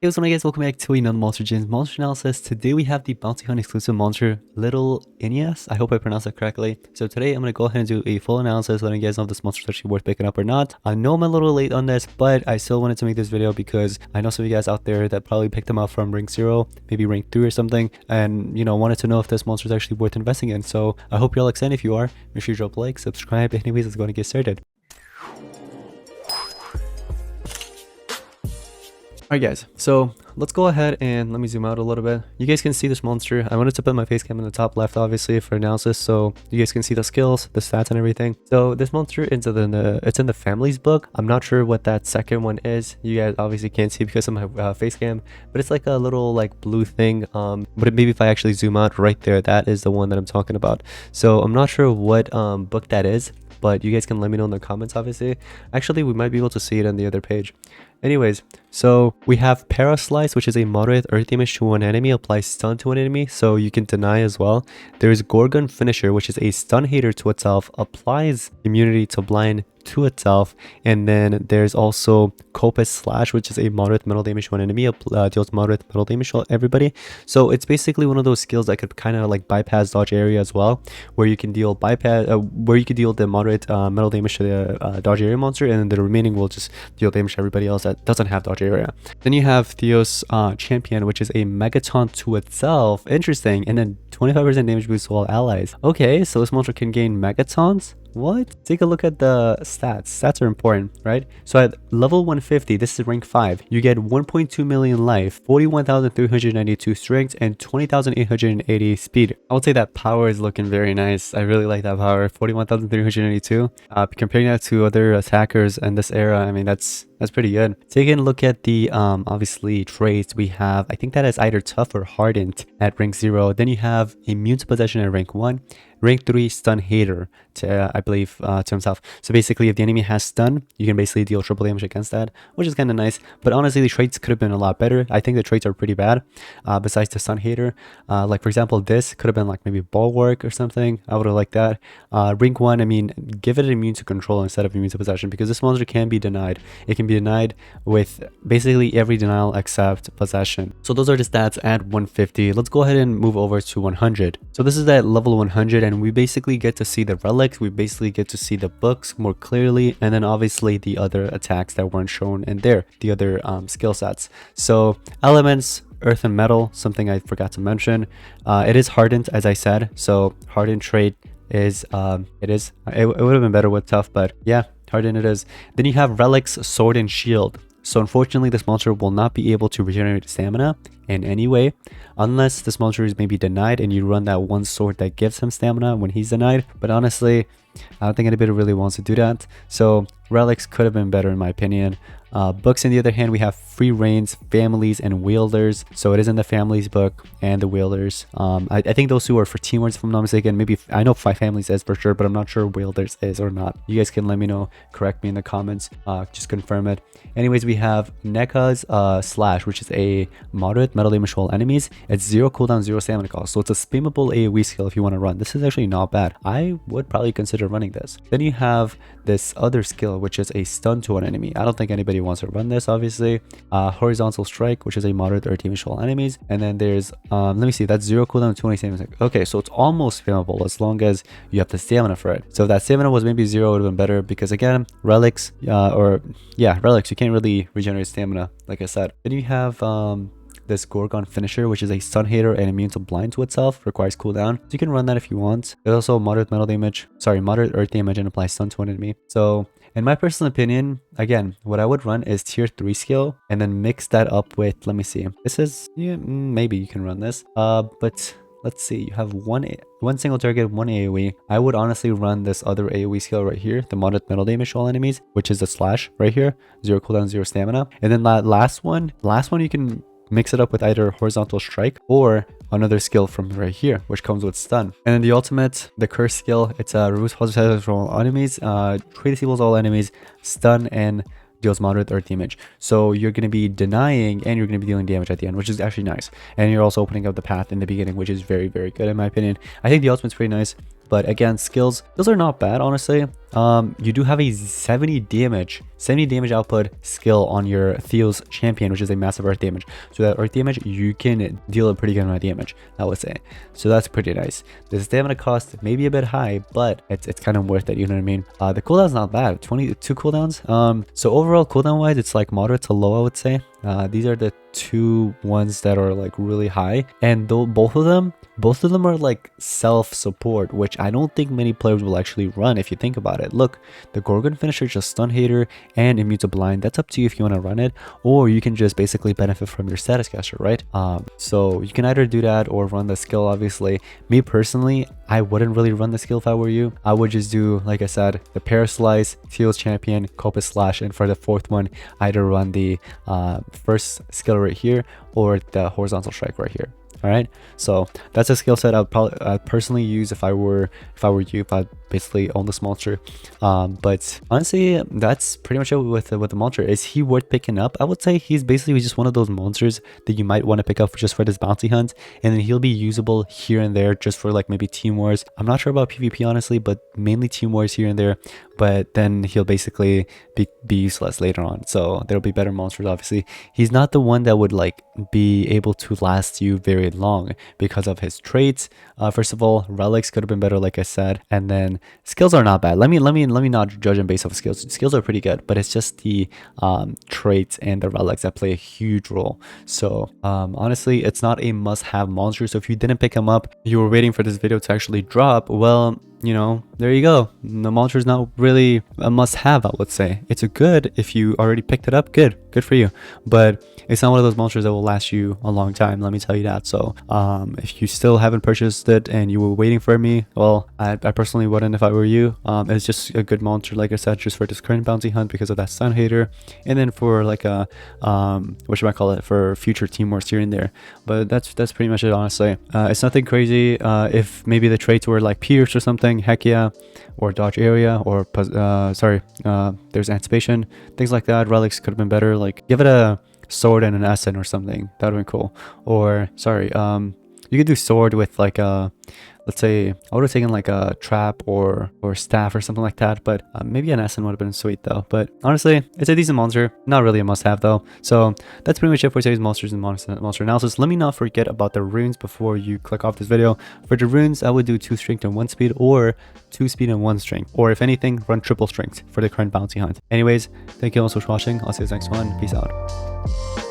Hey, what's up guys, welcome back to another Monster Gyms Monster Analysis. Today we have the Bounty Hunt exclusive monster, Little Eneas. I hope I pronounced that correctly. So today I'm going to go ahead and do a full analysis, letting you guys know if this monster is actually worth picking up or not. I know I'm a little late on this, but I still wanted to make this video because I know some of you guys out there that probably picked them up from rank 0, maybe rank 3 or something, and wanted to know if this monster is actually worth investing in. So I hope you're all excited. If you are, make sure you drop a like, subscribe. Anyways, let's go and get started. Alright guys, so let's go ahead and let me zoom out a little bit. You guys can see this monster. I wanted to put my face cam in the top left obviously for analysis so you guys can see the skills, the stats and everything. So this monster it's in the families book. I'm not sure what that second one is. You guys obviously can't see because of my face cam, but it's like a little like blue thing. But maybe if I actually zoom out right there, that is the one that I'm talking about. So I'm not sure what book that is, but you guys can let me know in the comments obviously. Actually, we might be able to see it on the other page. Anyways, so we have Paraslice, which is a moderate earth damage to one enemy, applies stun to an enemy, so you can deny as well. There's Gorgon Finisher, which is a stun hater to itself, applies immunity to blind to itself. And then there's also Copus Slash, which is a moderate metal damage to an enemy, deals moderate metal damage to everybody. So it's basically one of those skills that could kind of like bypass dodge area as well, where you can deal the moderate metal damage to the dodge area monster, and then the remaining will just deal damage to everybody else that doesn't have dodge area. Then you have Theos Champion, which is a Megaton to itself. Interesting. And then 25% damage boost to all allies. Okay, so this monster can gain Megatons. What? Take a look at the stats. Stats are important, right? So at level 150, this is rank 5, you get 1.2 million life, 41,392 strength, and 20,880 speed. I would say that power is looking very nice. I really like that power. 41,392. Comparing that to other attackers in this era, I mean, that's pretty good. Taking a look at the obviously traits, we have, I think that is either tough or hardened at rank 0. Then you have immune to possession at rank 1. Rank 3, stun hater to I believe to himself. So basically if the enemy has stun, you can basically deal triple damage against that, which is kind of nice. But honestly, the traits could have been a lot better. I think the traits are pretty bad besides the stun hater. Like for example, this could have been like maybe bulwark or something. I would have liked that. Rank 1, I mean, give it immune to control instead of immune to possession, because this monster can be denied. It can be denied with basically every denial except possession. So those are the stats at 150. Let's go ahead and move over to 100. So this is at level 100, and we basically get to see the relics, we basically get to see the books more clearly, and then obviously the other attacks that weren't shown in there, the other skill sets. So elements, earth and metal, something I forgot to mention. It is hardened, as I said, so hardened trait is it would have been better with tough, but yeah, hardened it is. Then you have relics, sword and shield. So unfortunately, this monster will not be able to regenerate stamina in any way, unless this monster is maybe denied and you run that one sword that gives him stamina when he's denied. But honestly, I don't think anybody really wants to do that. So relics could have been better in my opinion. Books on the other hand, we have free reigns, families, and wielders. So it is in the families book and the wielders. I think those two are for team words if I'm not mistaken. Maybe I know 5 families is for sure, but I'm not sure wielders is or not. You guys can let me know, correct me in the comments, just confirm it. Anyways, we have Neka's Slash, which is a moderate metal damage to all enemies. It's 0 cooldown, 0 stamina cost, so it's a spammable AoE skill if you want to run. This is actually not bad. I would probably consider running this. Then you have this other skill, which is a stun to an enemy. I don't think anybody wants to run this obviously. Horizontal Strike, which is a moderate earth damage to all enemies. And then there's let me see, that's 0 cooldown, 20 stamina. Okay, so it's almost spammable as long as you have the stamina for it. So if that stamina was maybe 0, it would have been better, because again, relics relics, you can't really regenerate stamina like I said. Then you have this Gorgon Finisher, which is a stun hater and immune to blind to itself, requires cooldown. So you can run that if you want. There's also moderate moderate earth damage and applies stun to an enemy. So in my personal opinion, again, what I would run is tier 3 skill and then mix that up with, let me see, this is, yeah, maybe you can run this, but let's see, you have one single target, 1 AoE. I would honestly run this other AoE skill right here, the moderate metal damage to all enemies, which is the slash right here, 0 cooldown, 0 stamina. And then that last one you can mix it up with either horizontal strike or another skill from right here, which comes with stun. And then the ultimate, the curse skill, it's removes positive from all enemies, disables all enemies, stun, and deals moderate earth damage. So you're going to be denying and you're going to be dealing damage at the end, which is actually nice. And you're also opening up the path in the beginning, which is very, very good in my opinion. I think the ultimate's pretty nice. But again, skills, those are not bad, honestly. You do have a 70 damage output skill on your Theo's champion, which is a massive earth damage. So that earth damage, you can deal a pretty good amount of damage, I would say. So that's pretty nice. The stamina cost may be a bit high, but it's kind of worth it, you know what I mean? The cooldown's not bad, 22 cooldowns. So overall cooldown wise, it's like moderate to low, I would say. These are the two ones that are like really high, and though both of them are like self-support, which I don't think many players will actually run if you think about it. Look, the Gorgon finisher is just stun hater and immune to blind. That's up to you if you want to run it, or you can just basically benefit from your status caster, right? So you can either do that or run the skill. Obviously, me personally, I wouldn't really run the skill if I were you. I would just do, like I said, the Paraslice, Theo's champion, Copus Slash, and for the fourth one, either run the first skill right here or the horizontal strike right here. All right, so that's a skill set I'd personally use if I were you, if I basically own this monster. But honestly, that's pretty much it with the monster. Is he worth picking up? I would say he's basically just one of those monsters that you might want to pick up just for this bounty hunt, and then he'll be usable here and there just for like maybe team wars. I'm not sure about PvP honestly, but mainly team wars here and there. But then he'll basically be useless later on, so there'll be better monsters. Obviously, he's not the one that would like be able to last you very long because of his traits. First of all, relics could have been better, like I said, and then skills are not bad. Let me not judge him based off skills. Skills are pretty good, but it's just the traits and the relics that play a huge role. So honestly, it's not a must-have monster. So if you didn't pick him up, you were waiting for this video to actually drop, well, you know, there you go. The monster is not really a must-have, I would say. It's a good if you already picked it up. Good for you. But it's not one of those monsters that will last you a long time, let me tell you that. So if you still haven't purchased it and you were waiting for me, well, I personally wouldn't if I were you. It's just a good monster, like I said, just for this current bounty hunt because of that stun hater, and then for like a what should I call it, for future team wars here and there. But that's pretty much it, honestly. It's nothing crazy. If maybe the traits were like Pierce or something, heck yeah, or dodge area, or there's anticipation, things like that. Relics could have been better. Like give it a sword and an Essen or something. That would have been cool. Or you could do sword with like a, let's say, I would have taken like a trap or staff or something like that, but maybe an Essen would have been sweet though. But honestly, it's a decent monster, not really a must-have though. So that's pretty much it for today's monsters and monster analysis. Let me not forget about the runes before you click off this video. For the runes, I would do 2 strength and 1 speed, or 2 speed and 1 strength, or if anything, run triple strength for the current bounty hunt. Anyways, thank you all so much for watching. I'll see you next one. Peace out.